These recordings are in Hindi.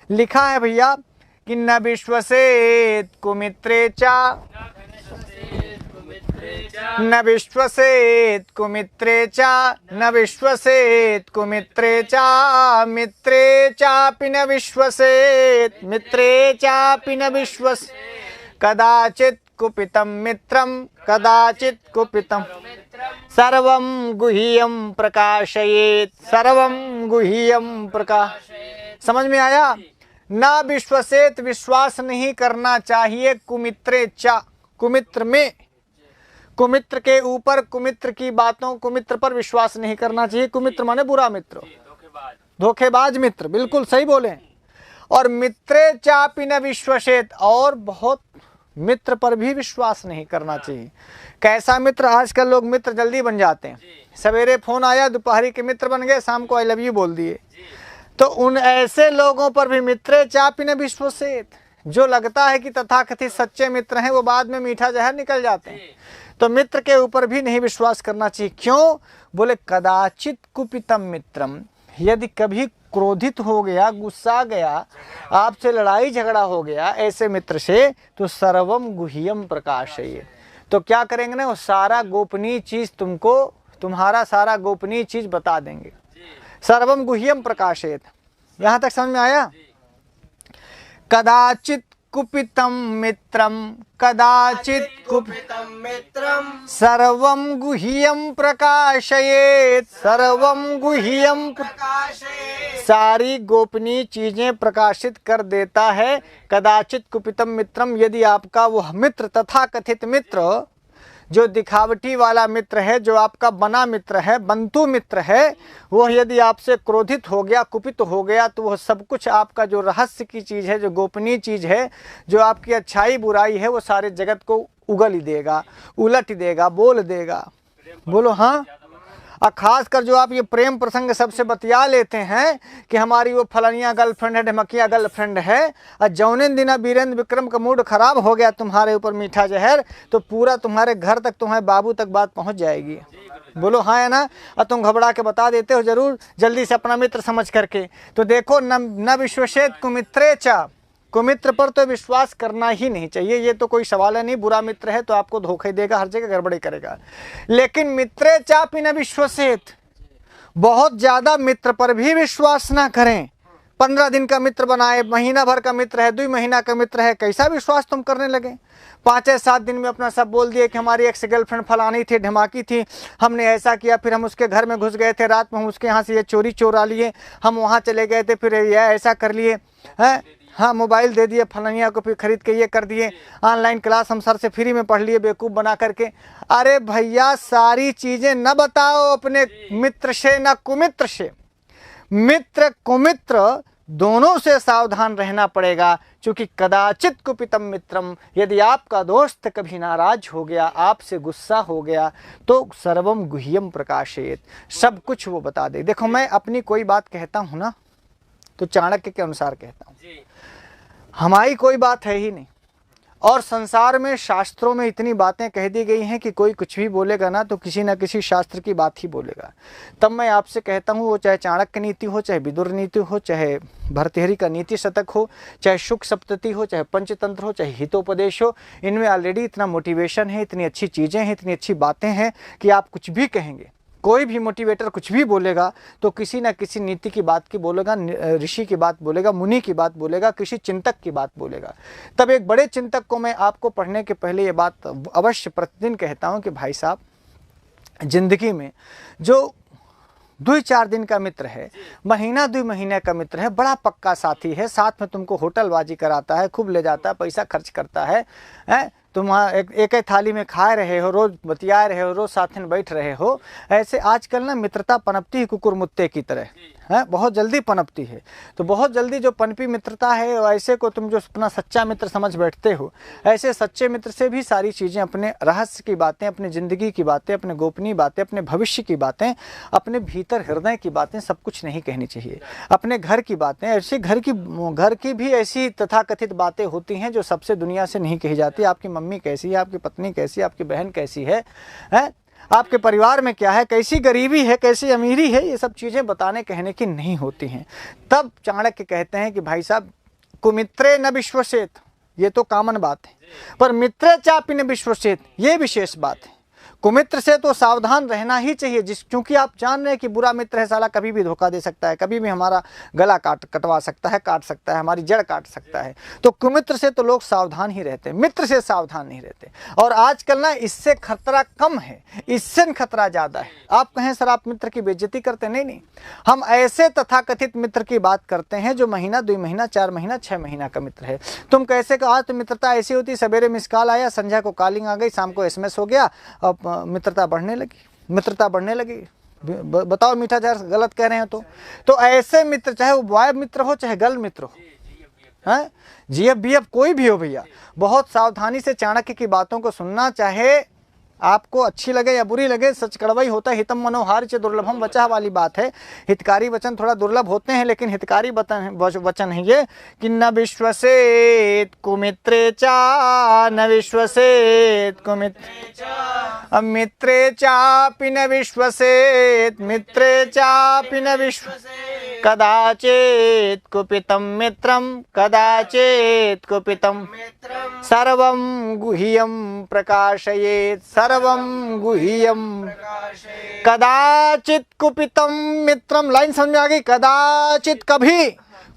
लिखा है भैया कि न विश्वसेत कुमित्रे चा, न विश्वसेत कुमित्रे चा, न विश्वसेत कुमित्रे चा, मित्रे चापि न विश्वसेत, मित्रे चापि न विश्वसेत, कदाचित् कुपितं मित्रं, कदाचित् कुपितं, सर्वं गुह्यं प्रकाशयेत्, सर्वं गुह्यं प्रकाशयेत्। समझ में आया? ना विश्वसेत, विश्वास नहीं करना चाहिए कुमित्रे चा, कुमित्र में, कुमित्र के ऊपर, कुमित्र की बातों, कुमित्र पर विश्वास नहीं करना चाहिए। कुमित्र माने बुरा मित्र, धोखेबाज मित्र, बिल्कुल सही बोले। और मित्रे चापि न विश्वसेत, और बहुत मित्र पर भी विश्वास नहीं करना चाहिए। कैसा मित्र? आजकल लोग मित्र जल्दी बन जाते हैं, सवेरे फोन आया, दोपहरी के मित्र बन गए, शाम को आई लव यू बोल दिए। तो उन ऐसे लोगों पर भी मित्रे चापि न विश्वसेत, जो लगता है कि तथाकथित सच्चे मित्र हैं, वो बाद में मीठा जहर निकल जाते हैं। तो मित्र के ऊपर भी नहीं विश्वास करना चाहिए। क्यों? बोले कदाचित कुपितम मित्रम, यदि कभी क्रोधित हो गया, गुस्सा गया, आपसे लड़ाई झगड़ा हो गया ऐसे मित्र से, तो सर्वम गुह्यम प्रकाशयेत्, तो क्या करेंगे ना, वो सारा गोपनीय चीज तुमको, तुम्हारा सारा गोपनीय चीज बता देंगे। सर्वम गुह्यम प्रकाशयेत्, यहां तक समझ में आया? कदाचित कुपितं मित्रं, कदाचित कुपितं मित्रं, सर्वं गुह्यं प्रकाशयेत्, सर्वं गुह्यं प्रकाशयेत्, सारी गोपनीय चीजें प्रकाशित कर देता है। कदाचित कुपितं मित्रम, यदि आपका वह मित्र, तथा कथित मित्र, जो दिखावटी वाला मित्र है, जो आपका बना मित्र है, बंतु मित्र है, वह यदि आपसे क्रोधित हो गया, कुपित हो गया, तो वह सब कुछ आपका जो रहस्य की चीज़ है, जो गोपनीय चीज़ है, जो आपकी अच्छाई बुराई है, वो सारे जगत को उगल ही देगा, उलट ही देगा, बोल देगा। बोलो हाँ। और खास कर जो आप ये प्रेम प्रसंग सबसे बतिया लेते हैं कि हमारी वो फलानिया गर्लफ्रेंड है, ढमकिया गर्लफ्रेंड है, और जौने दिना वीरेंद्र विक्रम का मूड खराब हो गया तुम्हारे ऊपर मीठा जहर, तो पूरा तुम्हारे घर तक, तुम्हारे बाबू तक बात पहुंच जाएगी। बोलो हाँ है ना? और तुम घबरा के बता देते हो जरूर, जल्दी से अपना मित्र समझ करके। तो देखो, न विश्वसेत कुमित्रे चा, कुमित्र पर तो विश्वास करना ही नहीं चाहिए, ये तो कोई सवाल है नहीं। बुरा मित्र है तो आपको धोखा देगा, हर जगह गड़बड़ी करेगा। लेकिन मित्रे चापि न विश्वसेत, बहुत ज्यादा मित्र पर भी विश्वास ना करें। 15 दिन का मित्र बनाए, महीना भर का मित्र है, 2 महीना का मित्र है, कैसा विश्वास तुम करने लगे? 5-7 दिन में अपना सब बोल दिए कि हमारी एक्स गर्लफ्रेंड फलानी थी, धमाकी थी, हमने ऐसा किया, फिर हम उसके घर में घुस गए थे, रात में हम उसके यहाँ से ये चोरी चोरा लिए, हम वहाँ चले गए थे, फिर यह ऐसा कर लिए हैं, हाँ मोबाइल दे दिए फलानिया को, फिर खरीद के ये कर दिए, ऑनलाइन क्लास हम सर से फ्री में पढ़ लिए बेवकूफ़ बना करके। अरे भैया, सारी चीज़ें न बताओ अपने मित्र से, न कुमित्र से। मित्र कुमित्र दोनों से सावधान रहना पड़ेगा, क्योंकि कदाचित कुपितम मित्रम, यदि आपका दोस्त कभी नाराज हो गया, आपसे गुस्सा हो गया, तो सर्वम गुह्यम प्रकाशयेत्, सब कुछ वो बता दे। देखो, मैं अपनी कोई बात कहता हूँ ना, तो चाणक्य के अनुसार कहता हूँ, हमारी कोई बात है ही नहीं। और संसार में, शास्त्रों में इतनी बातें कह दी गई हैं कि कोई कुछ भी बोलेगा ना, तो किसी न किसी शास्त्र की बात ही बोलेगा। तब मैं आपसे कहता हूँ, वो चाहे चाणक्य नीति हो, चाहे विदुर नीति हो, चाहे भर्तृहरि का नीति शतक हो, चाहे शुक सप्तति हो, चाहे पंचतंत्र हो, चाहे हितोपदेश हो, इनमें ऑलरेडी इतना मोटिवेशन है, इतनी अच्छी चीज़ें हैं, इतनी अच्छी बातें हैं कि आप कुछ भी कहेंगे, कोई भी मोटिवेटर कुछ भी बोलेगा तो किसी ना किसी नीति की बात की बोलेगा, ऋषि की बात बोलेगा, मुनि की बात बोलेगा, किसी चिंतक की बात बोलेगा। तब एक बड़े चिंतक को मैं आपको पढ़ने के पहले ये बात अवश्य प्रतिदिन कहता हूँ कि भाई साहब, जिंदगी में जो 2-4 दिन का मित्र है, महीना 2 महीने का मित्र है, बड़ा पक्का साथी है, साथ में तुमको होटलबाजी कराता है, खूब ले जाता है, पैसा खर्च करता है, तुम वहाँ एक ही थाली में खा रहे हो, रोज बतिया रहे हो, रोज साथ में बैठ रहे हो। ऐसे आजकल ना मित्रता पनपती है कुकुर मुत्ते की तरह, है, बहुत जल्दी पनपती है। तो बहुत जल्दी जो पनपी मित्रता है, ऐसे को तुम जो अपना सच्चा मित्र समझ बैठते हो, ऐसे सच्चे मित्र से भी सारी चीज़ें, अपने रहस्य की बातें, अपनी ज़िंदगी की बातें, अपने गोपनीय बातें, अपने भविष्य की बातें, अपने भीतर हृदय की बातें, सब कुछ नहीं कहनी चाहिए। अपने घर की बातें, ऐसी घर की भी ऐसी तथाकथित बातें होती हैं जो सबसे दुनिया से नहीं कही जाती। आपकी मम्मी कैसी है, आपकी पत्नी कैसी है, आपकी बहन कैसी है, आपके परिवार में क्या है, कैसी गरीबी है, कैसी अमीरी है, ये सब चीज़ें बताने कहने की नहीं होती हैं। तब चाणक्य कहते हैं कि भाई साहब, कुमित्रे न विश्वसेत, ये तो कॉमन बात है, पर मित्रे चापि न विश्वसेत, ये विशेष बात है। कुमित्र से तो सावधान रहना ही चाहिए, क्योंकि आप जान रहे हैं कि बुरा मित्र है, साला कभी भी धोखा दे सकता है, कभी भी हमारा गला कटवा सकता है, काट सकता है, हमारी जड़ काट सकता है। तो कुमित्र से तो लोग सावधान ही रहते हैं, मित्र से सावधान नहीं रहते। और आजकल ना इससे खतरा कम है, इससे खतरा ज़्यादा है। आप कहें सर आप मित्र की बेइज्जती करते, नहीं, हम ऐसे तथाकथित मित्र की बात करते हैं जो महीना, 2 महीना, 4 महीना, 6 महीना का मित्र है। तुम कैसे कहा, तो मित्रता ऐसी होती, सवेरे मिस कॉल आया, संध्या को कॉलिंग आ गई, शाम को SMS हो गया, अब मित्रता बढ़ने लगी। बताओ मीठा जहर गलत कह रहे हैं तो ऐसे मित्र, चाहे वो बॉय मित्र हो चाहे गर्ल मित्र हो, हैं, GF BF कोई भी हो भैया, बहुत सावधानी से चाणक्य की बातों को सुनना, चाहे आपको अच्छी लगे या बुरी लगे। सच कड़वा ही होता है, हितम मनोहार च दुर्लभम वचः वाली बात है। हितकारी वचन थोड़ा दुर्लभ होते हैं, लेकिन हितकारी वचन है ये कि न विश्वसेत कुमित्रे चा, न विश्वसेत कुमित्रे चा, मित्रे चापि न विश्वसेत, मित्रे चापि न विश्वसेत, कदाचित् कुपितं मित्रं, कदाचित् कुपितं मित्रं, सर्वं गुह्यं प्रकाशयेत्, सर्वं गुह्यं प्रकाशयेत्, कदाचित् कुपितं मित्रम। लाइन समझ में आ गई? कदाचित कभी,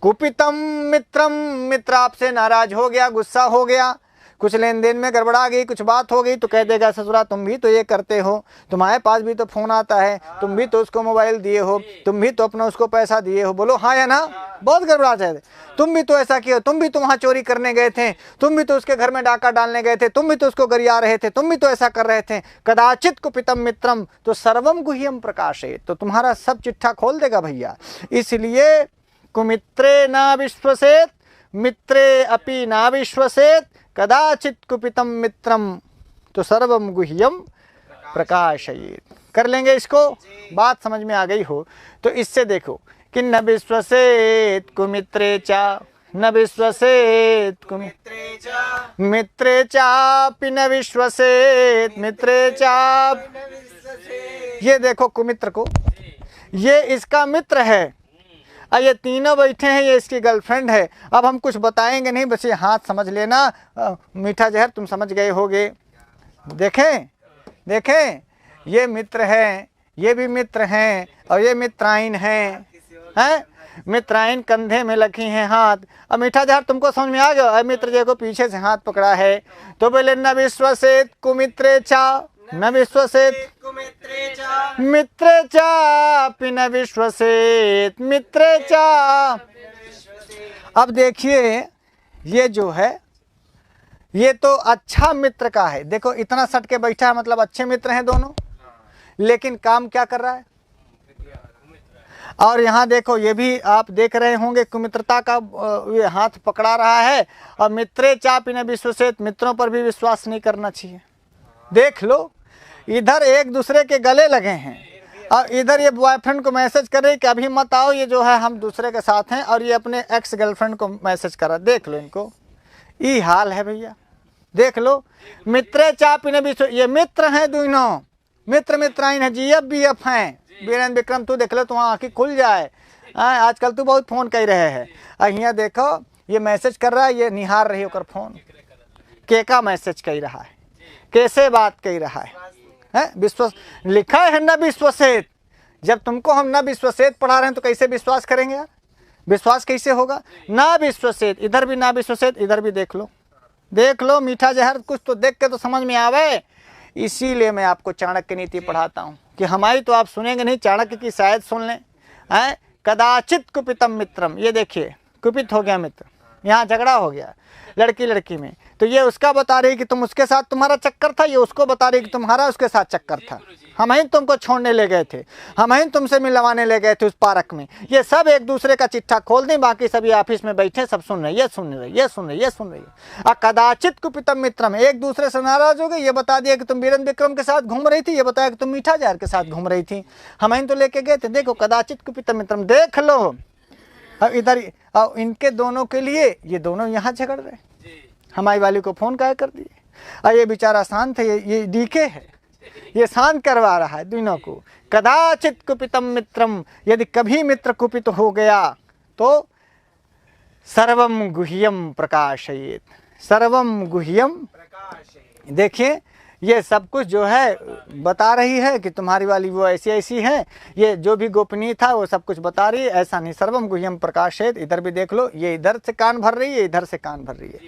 कुपितम मित्रम, मित्र आपसे नाराज हो गया, गुस्सा हो गया, कुछ लेन देन में गड़बड़ा गई, कुछ बात हो गई, तो कह देगा ससुरा तुम भी तो ये करते हो, तुम्हारे पास भी तो फोन आता है, तुम भी तो उसको मोबाइल दिए हो, तुम भी तो अपना उसको पैसा दिए हो, बोलो हाँ या ना? बहुत गड़बड़ा जाए, तुम भी तो ऐसा किया, तुम भी तो वहाँ चोरी करने गए थे, तुम भी तो उसके घर में डाका डालने गए थे, तुम भी तो उसको गरिया रहे थे, तुम भी तो ऐसा कर रहे थे। कदाचित कुपितम मित्रम, तो सर्वम गुह्यम प्रकाशे, तो तुम्हारा सब चिट्ठा खोल देगा भैया। इसलिए कुमित्रे न विश्वसेत, मित्रे अपि न विश्वसेत, कदाचित कुपितम मित्रम, तो सर्वम गुह्यम प्रकाशयेत्। कर लेंगे इसको, बात समझ में आ गई हो तो इससे देखो कि न विश्वसेत कुमित्रे चा, न विश्वसेत कुमित्रे चा, मित्रे चापि न विश्वसेत, मित्रे चाप। ये देखो कुमित्र को, ये इसका मित्र है, ये तीनों बैठे हैं, ये इसकी गर्लफ्रेंड है। अब हम कुछ बताएंगे नहीं, बस ये हाथ समझ लेना। मीठा जहर तुम समझ गए होगे। देखें ये मित्र हैं, ये भी मित्र हैं, और ये मित्राइन हैं, मित्राइन कंधे में रखी हैं हाथ। अब मीठा जहर तुमको समझ में आ गया, मित्र जी को पीछे से हाथ पकड़ा है, तो बोले न विश्वसेत कुमित्रे चा, न विश्वसेत कुमित्रे चा, मित्रे चापि न विश्वसेत, मित्रे चा। अब देखिए ये जो है ये तो अच्छा मित्र का है, देखो इतना सट के बैठा है, मतलब अच्छे मित्र हैं दोनों, लेकिन काम क्या कर रहा है? और यहाँ देखो ये भी आप देख रहे होंगे कुमित्रता का ये हाथ पकड़ा रहा है। और मित्रे चापि न विश्वसेत, मित्रों पर भी विश्वास नहीं करना चाहिए। देख लो, इधर एक दूसरे के गले लगे हैं, और इधर ये बॉयफ्रेंड को मैसेज कर रही कि अभी मत आओ, ये जो है हम दूसरे के साथ हैं, और ये अपने एक्स गर्लफ्रेंड को मैसेज कर रहा। देख लो इनको, ये हाल है भैया, देख लो। मित्रे चापि न विश्व, ये मित्र हैं दोनों, मित्र मित्राइन है, GF BF हैं। वीरेंद्र विक्रम तू देख लो, तो वहाँ आँखें खुल जाए, आजकल तू बहुत फोन कर रहे हैं। यहाँ देखो ये मैसेज कर रहा है, ये निहार रही होकर फोन, के का मैसेज कर रहा है, कैसे बात कर रहा है, विश्वास लिखा है न विश्वसेत। जब तुमको हम न विश्वसेत पढ़ा रहे हैं तो कैसे विश्वास करेंगे यार? विश्वास कैसे होगा? न विश्वसेत, इधर भी न विश्वसेत, इधर भी देख लो मीठा जहर, कुछ तो देख के तो समझ में आवे। इसीलिए मैं आपको चाणक्य नीति पढ़ाता हूँ कि हमारी तो आप सुनेंगे नहीं, चाणक्य की शायद सुन लें। कदाचित कुपितम मित्रम, ये देखिए कुपित हो गया मित्र, यहाँ झगड़ा हो गया लड़की में, तो ये उसका बता रही कि तुम उसके साथ तुम्हारा चक्कर था, ये उसको बता रही कि तुम्हारा उसके साथ चक्कर था, हम ही तुमको छोड़ने ले गए थे, हम ही तुमसे मिलवाने ले गए थे उस पार्क में। ये सब एक दूसरे का चिट्ठा खोल दें, बाकी सभी ऑफिस में बैठे सब सुन रहे, ये सुन रही। कदाचित कुपितम मित्रम, एक दूसरे से नाराज हो गए, ये बता दिया कि तुम वीरेंद्र विक्रम के साथ घूम रही थी, ये बताया कि तुम मीठा जहर के साथ घूम रही थी, हम ही तो लेके गए थे। देखो कदाचित कुपितम मित्रम, देख लो। अब इधर इनके दोनों के लिए ये दोनों यहाँ झगड़ रहे, हमारी वाली को फोन काय कर दिए। ये बेचारा शांत है, ये डीके है, ये शांत करवा रहा है दोनों को। कदाचित कुपितम मित्रम, यदि कभी मित्र कुपित हो गया तो सर्वम गुह्यम प्रकाशयेत, सर्वम गुह्यम। देखिए ये सब कुछ जो है बता रही है कि तुम्हारी वाली वो ऐसी ऐसी है, ये जो भी गोपनीय था वो सब कुछ बता रही है, ऐसा नहीं। सर्वम गुह्यम प्रकाशयेत, इधर भी देख लो, ये इधर से कान भर रही है, इधर से कान भर रही है।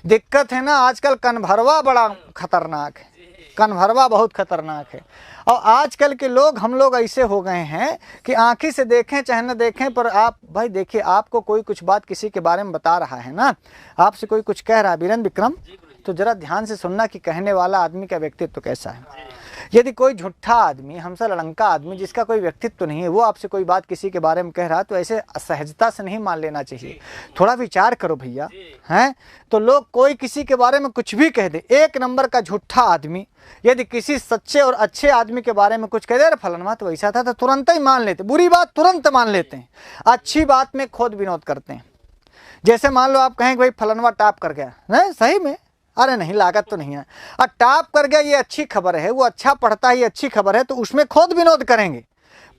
दिक्कत है ना, आजकल कन्भरवा बड़ा खतरनाक है, कन्भरवा बहुत खतरनाक है। और आजकल के लोग, हम लोग ऐसे हो गए हैं कि आंखी से देखें चाहे न देखें, पर आप भाई देखिए, आपको कोई कुछ बात किसी के बारे में बता रहा है ना, आपसे कोई कुछ कह रहा है वीरेंद्र विक्रम, तो जरा ध्यान से सुनना कि कहने वाला आदमी का व्यक्तित्व तो कैसा है। यदि कोई झूठा आदमी, हमसे लड़ंका आदमी जिसका कोई व्यक्तित्व तो नहीं है, वो आपसे कोई बात किसी के बारे में कह रहा है, तो ऐसे असहजता से नहीं मान लेना चाहिए। थोड़ा विचार करो भैया, हैं? तो लोग कोई किसी के बारे में कुछ भी कह दे, एक नंबर का झूठा आदमी यदि किसी सच्चे और अच्छे आदमी के बारे में कुछ कह दे, अरे फलाना तो वैसा था, तो तुरंत ही मान लेते, बुरी बात तुरंत मान लेते हैं, अच्छी बात में खोद विनोद करते हैं। जैसे मान लो आप कहें कि भाई फलानवा टॉप कर गया, नहीं सही में, अरे नहीं लागत तो नहीं है, और टॉप कर गया ये अच्छी खबर है, वो अच्छा पढ़ता है ये अच्छी खबर है, तो उसमें खोद विनोद करेंगे।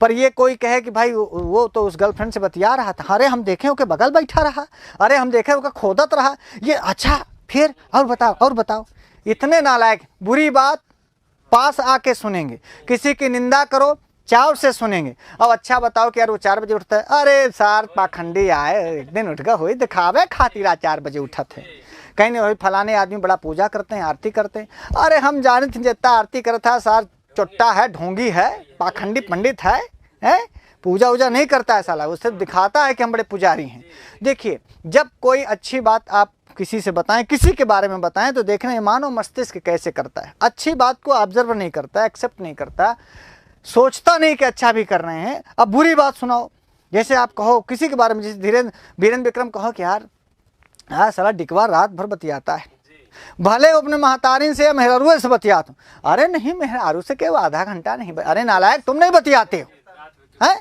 पर ये कोई कहे कि भाई वो तो उस गर्लफ्रेंड से बतिया रहा था, अरे हम देखें उसके बगल बैठा रहा, अरे हम देखें उसका खोदत रहा, ये अच्छा फिर और बताओ और बताओ। इतने नालायक, बुरी बात पास आके सुनेंगे, किसी की निंदा करो चाव से सुनेंगे, और अच्छा बताओ कि यार वो 4 बजे उठता है, अरे सार पाखंडी आए, एक दिन उठ गया हुई दिखावे खातिर 4 बजे उठा थे, कहीं नहीं वही फलाने आदमी बड़ा पूजा करते हैं, आरती करते हैं, अरे हम जाने थे जितना आरती करता है, सार चुट्टा है, ढोंगी है, पाखंडी पंडित है, पूजा वूजा नहीं करता है साला, उससे दिखाता है कि हम बड़े पुजारी हैं। देखिए जब कोई अच्छी बात आप किसी से बताएं, किसी के बारे में बताएं, तो देखना मानो मस्तिष्क कैसे करता है, अच्छी बात को ऑब्जर्व नहीं करता, एक्सेप्ट नहीं करता, सोचता नहीं कि अच्छा भी कर रहे हैं। अब बुरी बात सुनाओ, जैसे आप कहो किसी के बारे में, जैसे वीरेंद्र विक्रम कहो कि यार साला डिकवा रात भर बतियाता है, भले अपने महतारिन से या मेहरारू से बतियाता हूँ, अरे नहीं मेहरारू से क्या आधा घंटा नहीं, अरे नालायक तुम नहीं बतियाते हो, हैं?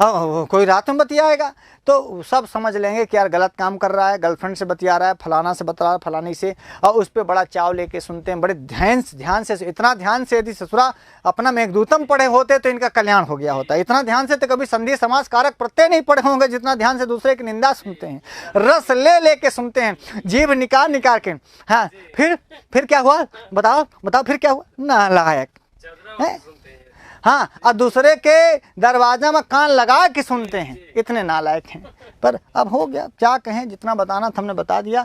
कोई रात में बतियाएगा तो सब समझ लेंगे कि यार गलत काम कर रहा है, गर्लफ्रेंड से बतिया रहा है, फलाना से बता रहा है, फलानी से, और उस पर बड़ा चाव लेके सुनते हैं, बड़े ध्यान से, इतना ध्यान से यदि ससुरा अपना मेघदूतम पढ़े होते तो इनका कल्याण हो गया होता। इतना ध्यान से तो कभी संधि समास कारक प्रत्यय नहीं पढ़े होंगे जितना ध्यान से दूसरे की निंदा सुनते हैं, रस ले लेके सुनते हैं, जीभ निकाल निकाल के। हाँ फिर क्या हुआ बताओ बताओ, फिर क्या हुआ, नालायक है। हाँ, और दूसरे के दरवाजा में कान लगा के सुनते हैं, इतने नालायक हैं। पर अब हो गया, क्या कहें, जितना बताना था हमने बता दिया।